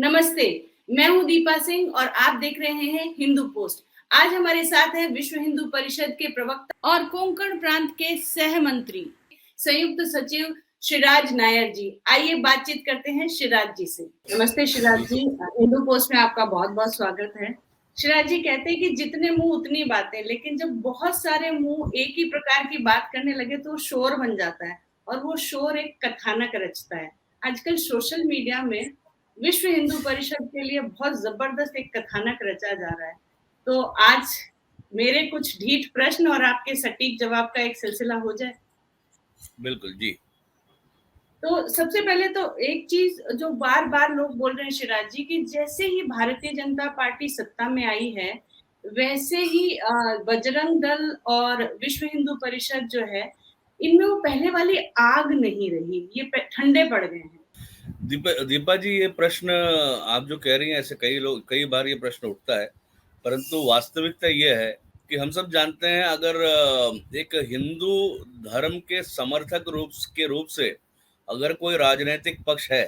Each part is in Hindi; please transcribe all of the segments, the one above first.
नमस्ते, मैं हूँ दीपा सिंह और आप देख रहे हैं हिंदू पोस्ट। आज हमारे साथ है विश्व हिंदू परिषद के प्रवक्ता और कोंकण प्रांत के सह मंत्री, संयुक्त सचिव शिराज नायर जी। आइए बातचीत करते हैं शिराज जी से। नमस्ते शिराज जी, हिंदू पोस्ट में आपका बहुत-बहुत स्वागत है। शिराज जी कहते हैं कि जितने मुंह उतनी बातें, लेकिन जब बहुत सारे मुंह एक ही प्रकार की बात करने लगे तो शोर बन जाता है और वो शोर एक कथानक रचता है। आजकल सोशल मीडिया में विश्व हिंदू परिषद के लिए बहुत जबरदस्त एक कथानक रचा जा रहा है। तो आज मेरे कुछ ढीठ प्रश्न और आपके सटीक जवाब का एक सिलसिला हो जाए। बिल्कुल जी। तो सबसे पहले तो एक चीज जो बार-बार लोग बोल रहे हैं शिराज जी, कि जैसे ही भारतीय जनता पार्टी सत्ता में आई है, वैसे ही बजरंग दल और विश्व हिंदू परिषद जो है, इनमें वो पहले वाली आग नहीं रही, ये ठंडे पड़ गए हैं। दीपा जी, ये प्रश्न आप जो कह रही हैं, ऐसे कई बार ये प्रश्न उठता है, परंतु वास्तविकता ये है कि हम सब जानते हैं, अगर एक हिंदू धर्म के समर्थक रूप से अगर कोई राजनीतिक पक्ष है,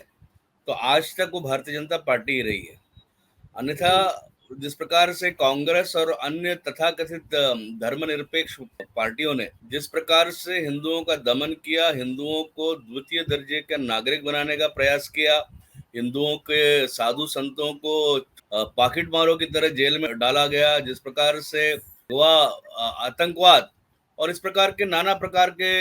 तो आज तक वो भारतीय जनता पार्टी ही रही है। अन्यथा जी। जिस प्रकार से कांग्रेस और अन्य तथाकथित धर्मनिरपेक्ष पार्टियों ने जिस प्रकार से हिंदुओं का दमन किया, हिंदुओं को द्वितीय दर्जे के नागरिक बनाने का प्रयास किया, हिंदुओं के साधु संतों को पाकिट मारों की तरह जेल में डाला गया, जिस प्रकार से हुआ आतंकवाद और इस प्रकार के नाना प्रकार के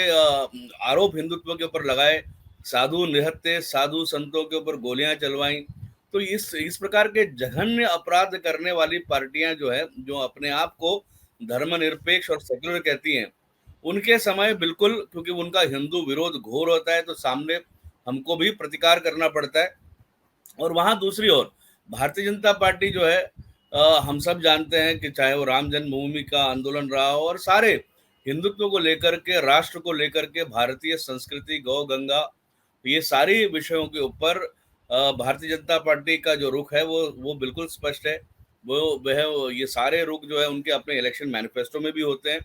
आरोप हिंदुत्व के ऊपर लगाए, साधु निहत्थे, साधु संतों के ऊपर गोलियां चलवाई। तो इस प्रकार के जघन्य अपराध करने वाली पार्टियां जो है, जो अपने आप को धर्मनिरपेक्ष और सेक्युलर कहती हैं, उनके समय बिल्कुल, क्योंकि उनका हिंदू विरोध घोर होता है, तो सामने हमको भी प्रतिकार करना पड़ता है। और वहां दूसरी ओर भारतीय जनता पार्टी जो है, हम सब जानते हैं कि चाहे वो राम जन्मभूमि का आंदोलन रहा हो और सारे हिंदुत्व को लेकर के, राष्ट्र को लेकर के, भारतीय संस्कृति, गौ गंगा, ये सारी विषयों के ऊपर भारतीय जनता पार्टी का जो रुख है वो बिल्कुल स्पष्ट है। वो वह ये सारे रुख जो है उनके अपने इलेक्शन मैनिफेस्टो में भी होते हैं।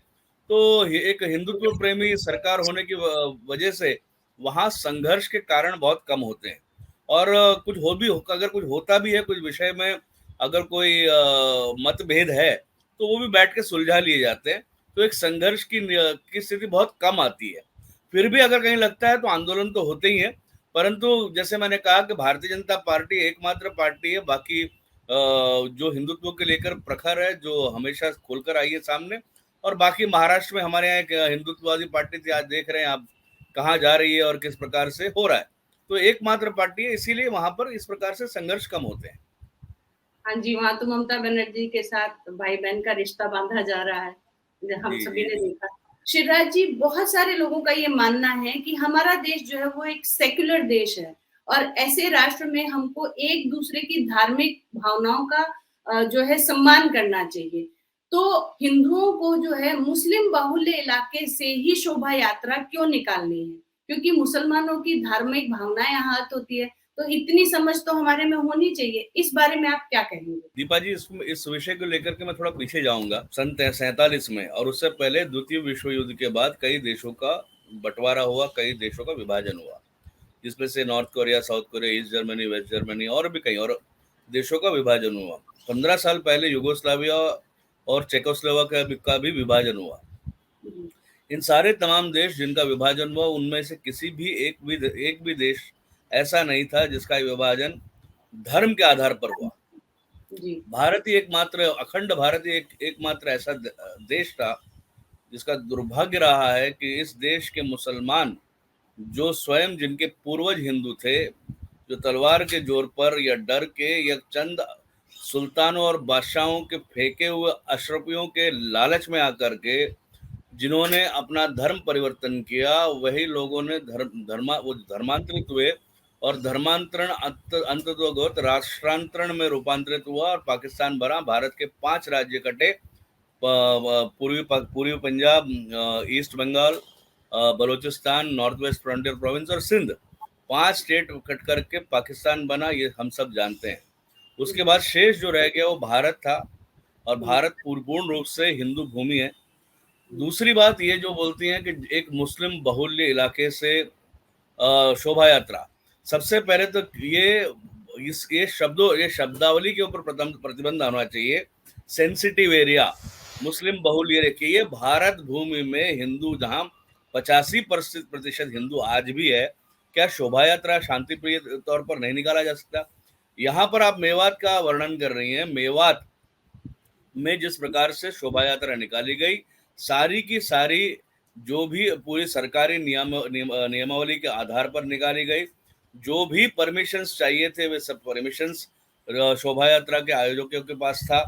तो ये एक हिंदुत्व प्रेमी सरकार होने की वजह से वहाँ संघर्ष के कारण बहुत कम होते हैं। और कुछ हो भी, अगर कुछ होता भी है कुछ विषय में, अगर कोई मतभेद है, तो वो भी बैठ के सुलझा लिए जाते हैं। तो एक संघर्ष की स्थिति बहुत कम आती है। फिर भी अगर कहीं लगता है तो आंदोलन तो होते ही है, परंतु जैसे मैंने कहा कि भारतीय जनता पार्टी एकमात्र पार्टी है, बाकी जो हिंदुत्व के लेकर प्रखर है, जो हमेशा खोलकर आई है सामने। और बाकी महाराष्ट्र में हमारे यहाँ एक हिंदुत्ववादी पार्टी थी, आज देख रहे हैं आप कहाँ जा रही है और किस प्रकार से हो रहा है। तो एकमात्र पार्टी है, इसीलिए वहां पर इस प्रकार से संघर्ष कम होते हैं। हाँ जी, वहाँ तो ममता बनर्जी के साथ भाई-बहन का रिश्ता बाँधा जा रहा है, हम जी सभी जी ने जी। देखा। शिवराज जी, बहुत सारे लोगों का ये मानना है कि हमारा देश जो है वो एक सेक्युलर देश है और ऐसे राष्ट्र में हमको एक-दूसरे की धार्मिक भावनाओं का जो है सम्मान करना चाहिए। तो हिंदुओं को जो है मुस्लिम बाहुल्य इलाके से ही शोभा यात्रा क्यों निकालनी है? क्योंकि मुसलमानों की धार्मिक भावनाएँ आहत होती है, तो इतनी समझ तो हमारे में होनी चाहिए। इस बारे में आप क्या कहेंगे? दीपा जी, इस विषय को लेकर के मैं थोड़ा पीछे जाऊंगा। सन 47 में और उससे पहले द्वितीय विश्व युद्ध के बाद कई देशों का बंटवारा हुआ, कई देशों का विभाजन हुआ, जिसमें से North Korea, South Korea, East Germany, West Germany और भी कई और देशों का विभाजन हुआ। 15 साल पहले युगोस्लाविया और चेकोस्लोवाकिया का भी विभाजन हुआ। जी, इन सारे तमाम देश जिनका विभाजन हुआ, उनमें से किसी भी एक भी देश ऐसा नहीं था जिसका विभाजन धर्म के आधार पर हुआ। जी। भारत ही एकमात्र, अखंड भारत ही एकमात्र ऐसा देश था जिसका दुर्भाग्य रहा है कि इस देश के मुसलमान, जो स्वयं जिनके पूर्वज हिंदू थे, जो तलवार के जोर पर या डर के या चंद सुल्तानों और बादशाहों के फेंके हुए अशरफियों के लालच में आकर के जिन्होंने अपना धर्म परिवर्तन किया, वही लोगों ने वो धर्मांतरित हुए और धर्मांतरण अंततोगत राष्ट्रांतरण में रूपांतरित हुआ और पाकिस्तान बना। भारत के 5 राज्य कटे, पूर्वी Punjab, East Bengal, Balochistan, North West Frontier Province और सिंध, 5 स्टेट कट करके पाकिस्तान बना, ये हम सब जानते हैं। उसके बाद शेष जो रह गया वो भारत था, और भारत पूर्ण रूप से हिंदू भूमि है। दूसरी बात ये जो बोलती हैं कि एक मुस्लिम बहुल्य इलाके से शोभा यात्रा, सबसे पहले तो ये शब्दावली के ऊपर प्रतिबंध होना चाहिए। सेंसिटिव एरिया, मुस्लिम बहुल एरिया, ये भारत भूमि में हिंदू जहां 85% हिंदू आज भी है, क्या शोभा यात्रा शांतिप्रिय तौर पर नहीं निकाला जा सकता? यहाँ पर आप मेवात का वर्णन कर रही हैं। मेवात में जिस प्रकार से शोभा यात्रा निकाली गई, सारी की सारी जो भी पूरी सरकारी नियमावली के आधार पर निकाली गई, जो भी परमिशंस चाहिए थे वे सब परमिशंस शोभा यात्रा के आयोजकों के पास था,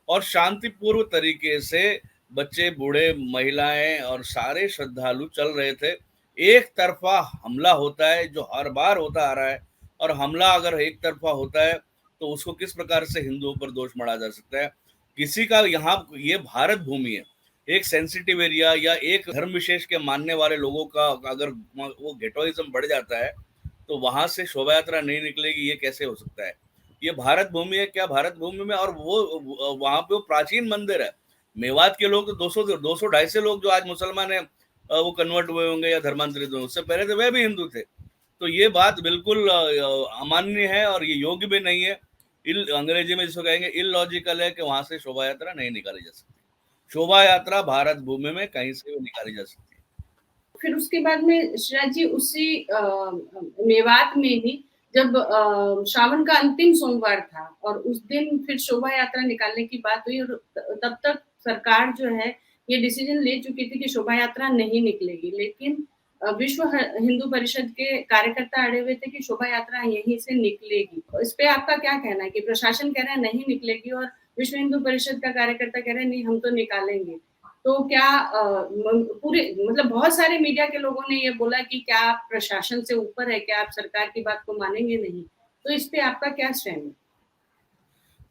और शांतिपूर्व तरीके से बच्चे, बूढ़े, महिलाएं और सारे श्रद्धालु चल रहे थे। एक तरफा हमला होता है जो हर बार होता आ रहा है, और हमला अगर एक तरफा होता है तो उसको किस प्रकार से हिंदुओं पर दोष मढ़ा जा सकता है? किसी का यहाँ, ये भारत भूमि है, एक सेंसिटिव एरिया या एक धर्म विशेष के मानने वाले लोगों का अगर वो गेटोइज्म बढ़ जाता है तो वहां से शोभा यात्रा नहीं निकलेगी, ये कैसे हो सकता है? ये भारत भूमि है, क्या भारत भूमि में, और वो वहां पे वो प्राचीन मंदिर है। मेवात के लोग तो 200 250 लोग जो आज मुसलमान है, वो कन्वर्ट हुए होंगे या धर्मांतरित हुए, उससे पहले तो वह भी हिंदू थे। तो ये बात बिल्कुल अमान्य है और ये योग्य भी नहीं है। अंग्रेजी में जिसको कहेंगे इलॉजिकल है कि वहां से शोभा यात्रा नहीं निकाली जा सकती। शोभा यात्रा भारत भूमि में कहीं से भी निकाली जा सकती है। फिर उसके बाद में शरद जी उसी मेवात में ही जब श्रावण का अंतिम सोमवार था और उस दिन फिर शोभा यात्रा निकालने की बात हुई, और तब तक सरकार जो है ये डिसीजन ले चुकी थी कि शोभा यात्रा नहीं निकलेगी, लेकिन विश्व हिंदू परिषद के कार्यकर्ता अड़े हुए थे कि शोभा यात्रा यहीं से निकलेगी। इस पे आपका क्या कहना है कि प्रशासन कह रहा है नहीं निकलेगी और विश्व हिंदू परिषद का कार्यकर्ता कह रहे हैं नहीं हम तो निकालेंगे? तो क्या पूरे मतलब बहुत सारे मीडिया के लोगों ने ये बोला कि क्या आप प्रशासन से ऊपर है, क्या आप सरकार की बात को मानेंगे नहीं? तो इस पे आपका क्या स्टैंड है?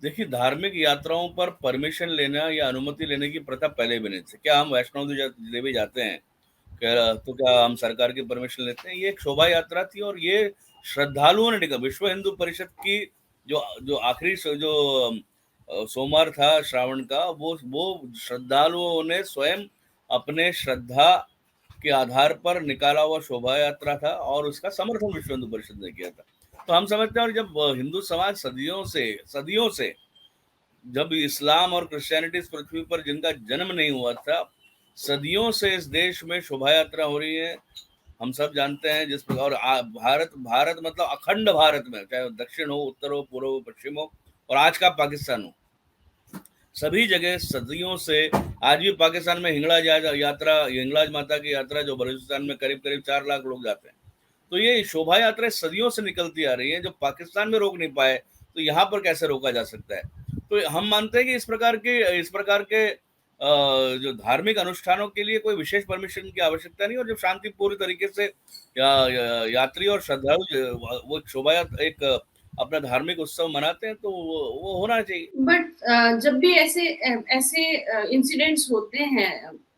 देखिए, धार्मिक यात्राओं पर परमिशन लेना या अनुमति लेने की प्रथा पहले भी नहीं थी। क्या हम वैष्णो देवी जाते हैं, तो क्या हम सरकार की परमिशन लेते हैं? ये एक शोभा यात्रा थी और ये श्रद्धालुओं ने निकाला। विश्व हिंदू परिषद की जो आखिरी जो सोमवार था श्रावण का, वो श्रद्धालुओं ने स्वयं अपने श्रद्धा के आधार पर निकाला हुआ शोभा यात्रा था और उसका समर्थन विश्व हिंदू परिषद ने किया था। तो हम समझते हैं, और जब हिंदू समाज सदियों से जब इस्लाम और क्रिश्चियनिटी इस पृथ्वी पर जिनका जन्म नहीं हुआ था, सदियों से इस देश में शोभा यात्रा हो रही है। हम सब जानते हैं जिस प्रकार, और भारत मतलब अखंड भारत में, चाहे दक्षिण हो, उत्तर हो, पूर्व हो, पश्चिम हो, और आज का पाकिस्तान हो, सभी जगह सदियों से आज भी पाकिस्तान में हिंगलाज माता की यात्रा जो बलूचिस्तान में करीब 4 लाख लोग जाते हैं। तो ये शोभा यात्रा सदियों से निकलती आ रही है, जो पाकिस्तान में रोक नहीं पाए तो यहाँ पर कैसे रोका जा सकता है? तो हम मानते हैं कि इस प्रकार के जो धार्मिक अनुष्ठानों के लिए कोई विशेष परमिशन की आवश्यकता नहीं, और जब शांतिपूर्ण तरीके से यात्री और श्रद्धालु वो शोभा यात्रा एक अपना धार्मिक उत्सव मनाते हैं तो वो होना चाहिए। बट जब भी ऐसे इंसिडेंट्स होते हैं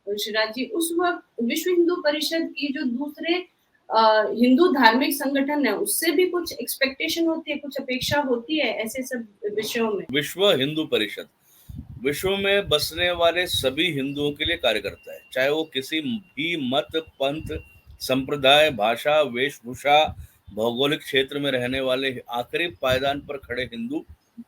शिवराज जी, उस वक्त विश्व हिंदू परिषद की जो दूसरे हिंदू धार्मिक संगठन है उससे भी कुछ एक्सपेक्टेशन होती है, कुछ अपेक्षा होती है ऐसे सब विषयों में? विश्व हिंदू परिषद विश्व में बसने वाले सभी हिंदुओं के लिए कार्य करता है, चाहे वो किसी भी मत, पंथ, संप्रदाय, भाषा, वेशभूषा, भौगोलिक क्षेत्र में रहने वाले आखिरी पायदान पर खड़े हिंदू,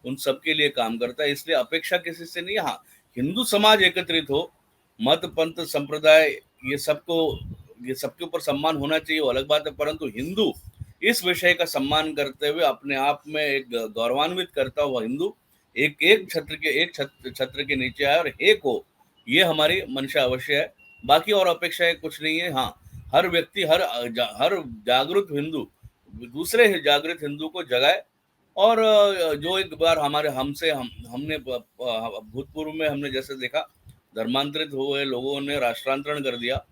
उन सबके लिए काम करता है। इसलिए अपेक्षा किसी से नहीं। हाँ, हिंदू समाज एकत्रित हो, मत, पंथ, संप्रदाय, ये सबके ऊपर सम्मान होना चाहिए, वो अलग बात है, परंतु हिंदू इस विषय का सम्मान करते हुए अपने आप में एक गौरवान्वित करता हुआ हिंदू एक छत्र के नीचे आए और एक हो, ये हमारी मंशा अवश्य है। बाकी और अपेक्षाएं कुछ नहीं है। हाँ, हर व्यक्ति, हर जागरूक हिंदू दूसरे जागृत हिंदू को जगाए, और जो एक बार हमने भूतपूर्व में हमने जैसे देखा, धर्मांतरित हुए लोगों ने राष्ट्रांतरण कर दिया,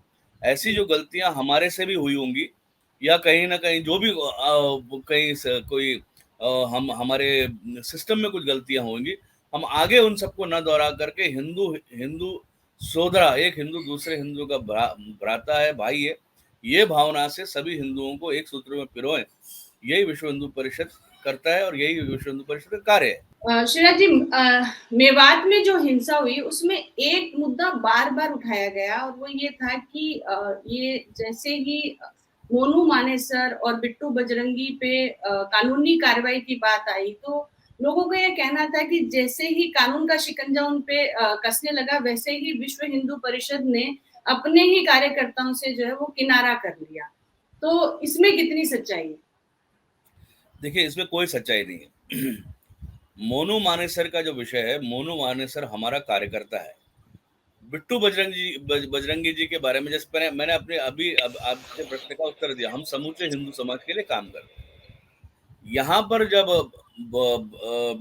ऐसी जो गलतियां हमारे से भी हुई होंगी, या कहीं ना कहीं जो भी कहीं से कोई हम हमारे सिस्टम में कुछ गलतियां होंगी, हम आगे उन सबको न दोहरा करके हिंदू सोदरा, एक हिंदू दूसरे हिंदू का भ्राता है, भाई है, ये भावना से सभी हिंदुओं को एक सूत्र में पिरोएं। यही विश्व हिंदू परिषद करता है और यही विश्व हिंदू परिषद का कार्य है। शिवराज जी, मेवात में जो हिंसा हुई उसमें एक मुद्दा बार बार उठाया गया और वो ये था कि ये जैसे ही मोनू मानेसर और बिट्टू बजरंगी पे कानूनी कार्रवाई की बात आई, तो लोगों का ये कहना था कि जैसे ही कानून का शिकंजा उन पे कसने लगा, वैसे ही विश्व हिंदू परिषद ने अपने ही कार्यकर्ताओं से जो है वो किनारा कर लिया। तो इसमें कितनी सच्चाई है? देखिए, इसमें कोई सच्चाई नहीं है। मोनू मानेसर का जो विषय है, मोनू मानेसर हमारा कार्यकर्ता है। बिट्टू बजरंगी जी के बारे में जैसे मैंने अपने अभी अब आपके प्रश्न का उत्तर दिया। हम समूचे हिंदू समाज के लिए काम करते हैं। यहाँ पर जब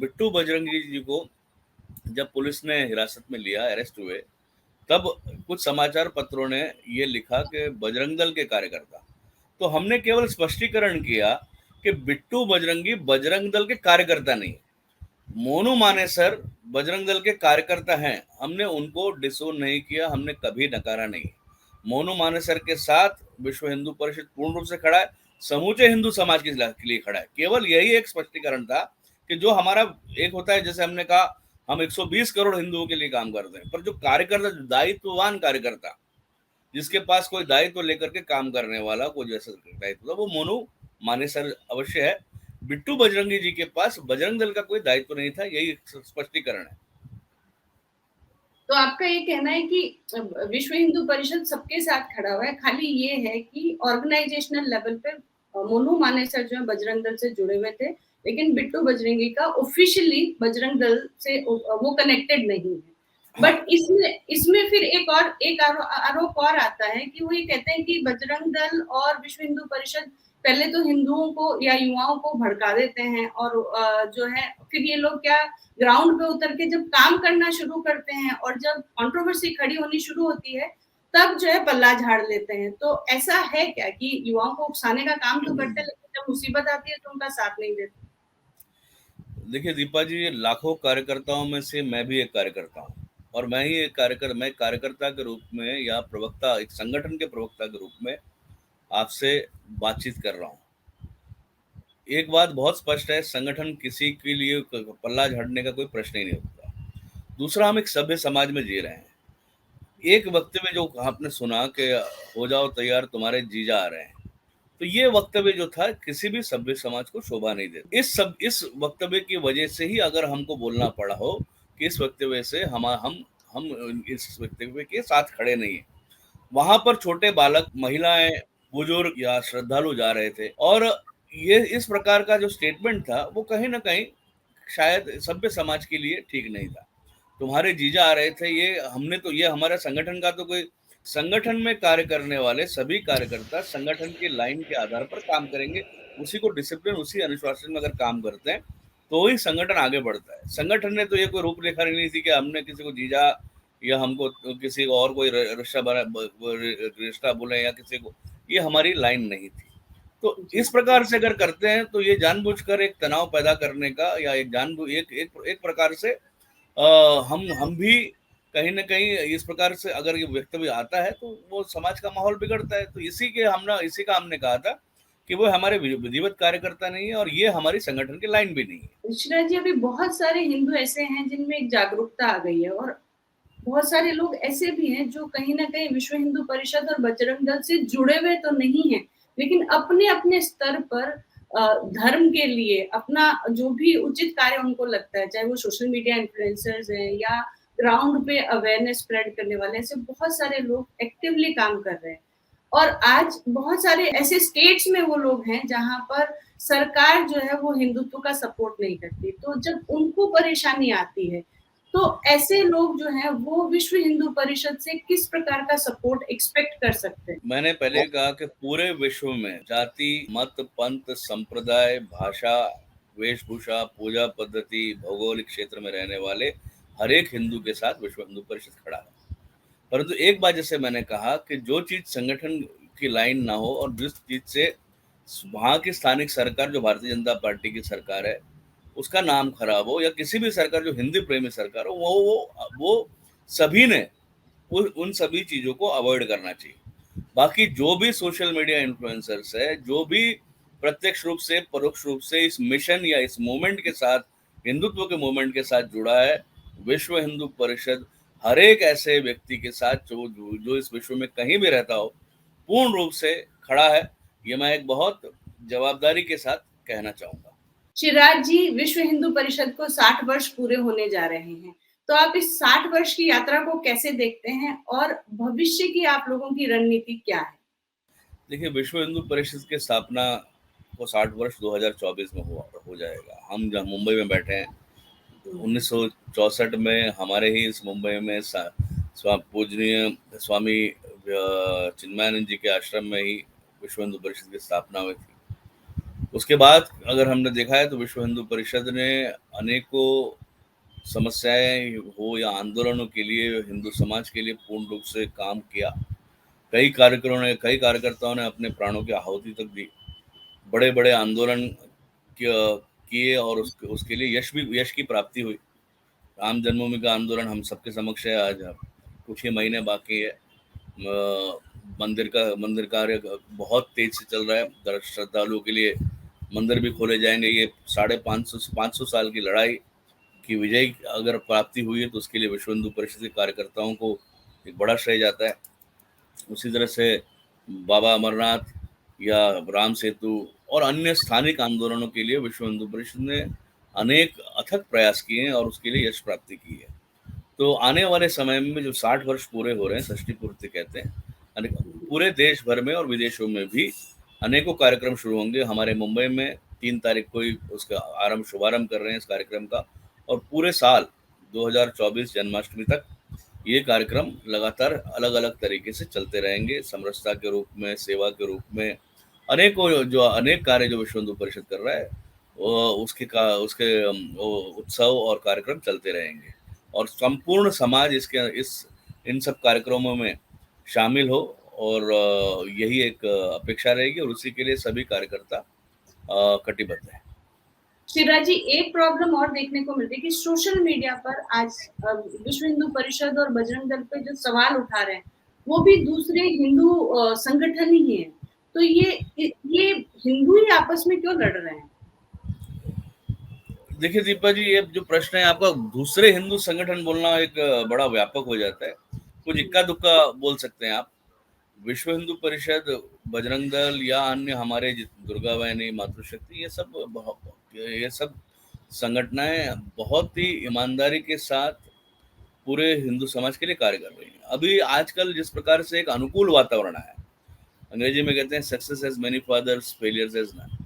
बिट्टू बजरंगी जी को जब पुलिस ने हिरासत में लिया, अरेस्ट हुए, तब कुछ समाचार पत्रों ने ये लिखा कि बजरंग दल के कार्यकर्ता। तो हमने केवल स्पष्टीकरण किया कि बिट्टू बजरंगी बजरंग दल के कार्यकर्ता नहीं, मोनू मानेसर बजरंग दल के कार्यकर्ता हैं। हमने उनको डिसोन नहीं किया, हमने कभी नकारा नहीं। मोनू मानेसर के साथ विश्व हिंदू परिषद पूर्ण रूप से खड़ा है, समूचे हिंदू समाज के लिए खड़ा है। केवल यही एक स्पष्टीकरण था कि जो हमारा एक होता है, जैसे हमने कहा हम 120 करोड़ हिंदुओं के लिए काम करते हैं, पर जो कार्यकर्ता, दायित्ववान कार्यकर्ता, जिसके पास कोई दायित्व लेकर के काम करने वाला कोई जैसा दायित्व था, वो मोनू मानेसर अवश्य है। बिट्टू बजरंगी जी के पास बजरंग दल का कोई दायित्व नहीं था, यही स्पष्टीकरण है। तो आपका ये कहना है कि विश्व हिंदू परिषद सबके साथ खड़ा हुआ है, खाली ये है कि ऑर्गेनाइजेशनल लेवल पे मोनू मानेसर जो है बजरंग दल से जुड़े हुए थे, लेकिन बिट्टू बजरंगी का ऑफिशियली बजरंग दल से वो कनेक्टेड नहीं है। बट इसमें इसमें फिर एक आरोप और आता है कि वो ये कहते हैं कि बजरंग दल और विश्व हिंदू परिषद पहले तो हिंदुओं को या युवाओं को भड़का देते हैं, और जो है फिर ये लोग क्या ग्राउंड पे उतर के जब काम करना शुरू करते हैं और जब कंट्रोवर्सी खड़ी होनी शुरू होती है, तब जो है पल्ला झाड़ लेते हैं। तो ऐसा है क्या कि युवाओं को उकसाने का काम तो करते हैं, लेकिन जब मुसीबत आती है तो उनका साथ नहीं देते? देखिए दीपा जी, लाखों कार्यकर्ताओं में से मैं भी एक कार्यकर्ता हूँ, और मैं कार्यकर्ता के रूप में या प्रवक्ता, एक संगठन के प्रवक्ता के रूप में आपसे बातचीत कर रहा हूँ। एक बात बहुत स्पष्ट है, संगठन किसी के लिए पल्ला झाड़ने का कोई प्रश्न ही नहीं उठता। दूसरा, हम एक सभ्य समाज में जी रहे हैं। एक वक्तव्य जो आपने सुना कि हो जाओ तैयार, तुम्हारे जीजा आ रहे हैं, तो ये वक्तव्य जो था किसी भी सभ्य समाज को शोभा नहीं देता। इस वक्तव्य की वजह से ही अगर हमको बोलना पड़ा हो कि इस वक्तव्य से हम इस वक्तव्य के साथ खड़े नहीं है। वहां पर छोटे बालक, महिलाएं, बुजुर्ग या श्रद्धालु जा रहे थे, और ये इस प्रकार का जो स्टेटमेंट था वो कहीं ना कहीं शायद सभ्य समाज के लिए ठीक नहीं था। तुम्हारे जीजा आ रहे थे, ये हमारा संगठन का तो कोई, संगठन में कार्य करने वाले सभी कार्यकर्ता संगठन की लाइन के आधार पर काम करेंगे। उसी को डिसिप्लिन, उसी अनुशासन में अगर काम करते हैं तो ही संगठन आगे बढ़ता है। संगठन ने तो ये कोई रूपरेखा नहीं थी कि हमने किसी को जीजा या हमको किसी को और कोई रिश्ता बोले या किसी को, ये हमारी लाइन नहीं थी। तो इस प्रकार से अगर करते हैं तो ये जानबूझकर एक तनाव पैदा करने का, या एक प्रकार से हम भी कहीं न कहीं इस प्रकार से अगर ये वक्तव्य आता है तो वो समाज का माहौल बिगड़ता है। तो इसी का हमने कहा था कि वो हमारे विधिवत कार्यकर्ता नहीं है, और ये हमारी संगठन की लाइन भी नहीं है। ऋषिराज जी, अभी बहुत सारे हिंदू ऐसे हैं जिनमें एक जागरूकता आ गई है, और बहुत सारे लोग ऐसे भी हैं जो कहीं ना कहीं विश्व हिंदू परिषद और बजरंग दल से जुड़े हुए तो नहीं है, लेकिन अपने अपने स्तर पर धर्म के लिए अपना जो भी उचित कार्य उनको लगता है, चाहे वो सोशल मीडिया इन्फ्लुएंसर्स हैं या ग्राउंड पे अवेयरनेस स्प्रेड करने वाले, ऐसे बहुत सारे लोग एक्टिवली काम कर रहे हैं। और आज बहुत सारे ऐसे स्टेट्स में वो लोग हैं जहां पर सरकार जो है वो हिंदुत्व का सपोर्ट नहीं करती, तो जब उनको परेशानी आती है तो ऐसे लोग जो हैं वो विश्व हिंदू परिषद से किस प्रकार का सपोर्ट एक्सपेक्ट कर सकते हैं? मैंने पहले कहा कि पूरे विश्व में जाति, मत, पंथ, संप्रदाय, भाषा, वेशभूषा, पूजा पद्धति, भौगोलिक क्षेत्र में रहने वाले हर एक हिंदू के साथ विश्व हिंदू परिषद खड़ा है। परंतु एक बात जैसे मैंने कहा कि जो चीज संगठन की लाइन ना हो, और जिस चीज से वहाँ की स्थानिक सरकार, जो भारतीय जनता पार्टी की सरकार है, उसका नाम खराब हो, या किसी भी सरकार जो हिंदी प्रेमी सरकार हो, वो सभी ने उन सभी चीजों को अवॉइड करना चाहिए। बाकी जो भी सोशल मीडिया इन्फ्लुएंसर्स है, जो भी प्रत्यक्ष रूप से परोक्ष रूप से इस मिशन या इस मूवमेंट के साथ, हिंदुत्व के मूवमेंट के साथ जुड़ा है, विश्व हिंदू परिषद हर एक ऐसे व्यक्ति के साथ जो इस विश्व में कहीं भी रहता हो, पूर्ण रूप से खड़ा है। ये मैं एक बहुत जवाबदारी के साथ कहना चाहूंगा। चिराग जी, विश्व हिंदू परिषद को 60 वर्ष पूरे होने जा रहे हैं। तो आप इस 60 वर्ष की यात्रा को कैसे देखते हैं और भविष्य की आप लोगों की रणनीति क्या है? देखिए, विश्व हिंदू परिषद की स्थापना को 60 वर्ष 2024 में हो जाएगा। हम जहाँ मुंबई में बैठे हैं, 1964 में हमारे ही इस मुंबई में पूजनीय स्वामी चिन्मयानंद जी के आश्रम में ही विश्व हिंदू परिषद की स्थापना हुई थी। उसके बाद अगर हमने देखा है तो विश्व हिंदू परिषद ने अनेकों समस्याएं हो या आंदोलनों के लिए हिंदू समाज के लिए पूर्ण रूप से काम किया। कई कार्यकर्ताओं ने अपने प्राणों की आहुति तक दी। बड़े बड़े आंदोलन किए और उसके लिए यश की प्राप्ति हुई। राम जन्मभूमि का आंदोलन हम सबके समक्ष है। आज कुछ ही महीने बाकी है। मंदिर कार्य बहुत तेज से चल रहा है। श्रद्धालुओं के लिए मंदिर भी खोले जाएंगे। ये 550 साल की लड़ाई की विजय अगर प्राप्ति हुई है तो उसके लिए विश्व हिंदू परिषद के कार्यकर्ताओं को एक बड़ा श्रेय जाता है। उसी तरह से बाबा अमरनाथ या राम सेतु और अन्य स्थानिक आंदोलनों के लिए विश्व हिंदू परिषद ने अनेक अथक प्रयास किए हैं और उसके लिए यश प्राप्ति की है। तो आने वाले समय में जो 60 वर्ष पूरे हो रहे हैं, षष्ठी पूर्ति कहते हैं, पूरे देश भर में और विदेशों में भी अनेकों कार्यक्रम शुरू होंगे। हमारे मुंबई में 3 तारीख को ही उसका शुभारंभ कर रहे हैं इस कार्यक्रम का, और पूरे साल 2024 जन्माष्टमी तक ये कार्यक्रम लगातार अलग अलग तरीके से चलते रहेंगे। समरसता के रूप में, सेवा के रूप में, अनेक कार्य जो विश्व हिंदू परिषद कर रहा है उसके उत्सव और कार्यक्रम चलते रहेंगे और संपूर्ण समाज इन सब कार्यक्रमों में शामिल हो और यही एक अपेक्षा रहेगी और उसी के लिए सभी कार्यकर्ता कटिबद्ध है। चिराग जी, एक प्रॉब्लम और देखने को मिलती है कि सोशल मीडिया पर आज विश्व हिंदू परिषद और बजरंग दल पे जो सवाल उठा रहे हैं वो भी दूसरे हिंदू संगठन ही हैं। तो ये हिंदू ही आपस में क्यों लड़ रहे हैं? देखिए दीपा जी, ये जो प्रश्न है आपका, दूसरे हिंदू संगठन बोलना एक बड़ा व्यापक हो जाता है। कुछ इक्का दुक्का बोल सकते हैं आप। विश्व हिंदू परिषद, बजरंग दल या अन्य हमारे दुर्गा वाहिनी, मातृशक्ति, ये सब संगठनें बहुत ही ईमानदारी के साथ पूरे हिंदू समाज के लिए कार्य कर रही हैं। अभी आजकल जिस प्रकार से एक अनुकूल वातावरण है, अंग्रेजी में कहते हैं success has many fathers, failures has none.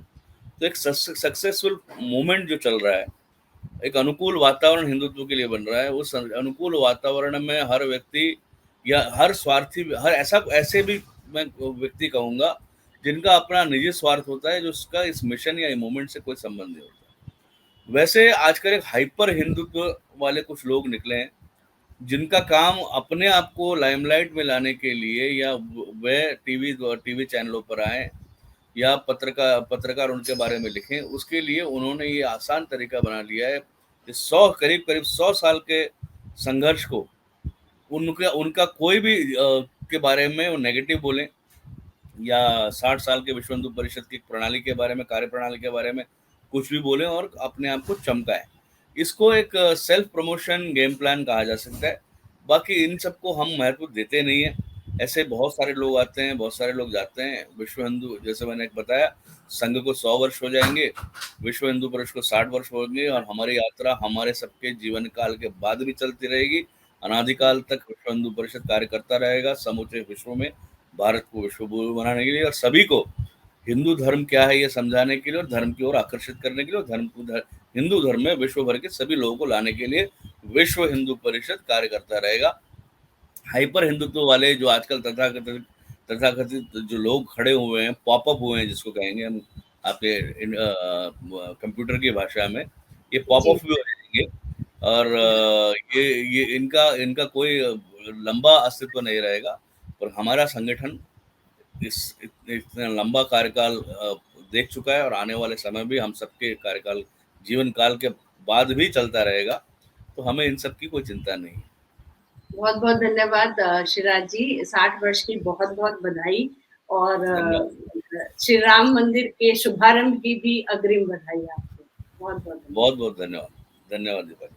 तो एक सक्सेसफुल मूवमेंट जो चल रहा है, एक अनुकूल वातावरण हिंदुत्व के लिए बन रहा है। उस अनुकूल वातावरण में हर व्यक्ति या हर स्वार्थी, ऐसे भी मैं व्यक्ति कहूंगा जिनका अपना निजी स्वार्थ होता है, जो उसका इस मिशन या मूवमेंट से कोई संबंध नहीं होता। वैसे आजकल एक हाइपर हिंदुत्व वाले कुछ लोग निकले हैं जिनका काम अपने आप को लाइमलाइट में लाने के लिए या वह टीवी चैनलों पर आए या पत्रकार उनके बारे में लिखें, उसके लिए उन्होंने ये आसान तरीका बना लिया है। करीब 100 साल के संघर्ष को उनका कोई भी के बारे में वो नेगेटिव बोलें या 60 साल के विश्व हिंदू परिषद की प्रणाली के बारे में, कार्य प्रणाली के बारे में कुछ भी बोलें और अपने आप को चमकाएं। इसको एक सेल्फ प्रमोशन गेम प्लान कहा जा सकता है। बाकी इन सबको हम महत्व देते नहीं है। ऐसे बहुत सारे लोग आते हैं, बहुत सारे लोग जाते हैं। विश्व हिंदू, जैसे मैंने बताया, संघ को 100 वर्ष हो जाएंगे, विश्व हिंदू परिषद को 60 वर्ष होंगे और हमारी यात्रा हमारे सबके जीवन काल के बाद भी चलती रहेगी। अनादिकाल तक विश्व हिंदू परिषद कार्य करता रहेगा समूचे विश्व में, भारत को विश्व गुरु बनाने के लिए और सभी को हिंदू धर्म क्या है ये समझाने के लिए और धर्म की ओर आकर्षित करने के लिए और हिंदू धर्म में विश्व भर के सभी लोगों को लाने के लिए विश्व हिंदू परिषद कार्य करता रहेगा। हाइपर हिंदुत्व वाले जो आजकल तथाकथित जो लोग खड़े हुए हैं, पॉपअप हुए हैं, जिसको कहेंगे हम आपके कंप्यूटर की भाषा में, ये पॉपअप भी हो जाएंगे और ये इनका कोई लंबा अस्तित्व नहीं रहेगा। और हमारा संगठन इतना लंबा कार्यकाल देख चुका है और आने वाले समय भी हम सबके कार्यकाल, जीवन काल के बाद भी चलता रहेगा। तो हमें इन सब की कोई चिंता नहीं है। बहुत बहुत धन्यवाद चिराग जी, 60 वर्ष की बहुत बहुत बधाई और श्री राम मंदिर के शुभारंभ की भी अग्रिम बधाई आपको। बहुत बहुत धन्यवाद। धन्यवाद दीपक।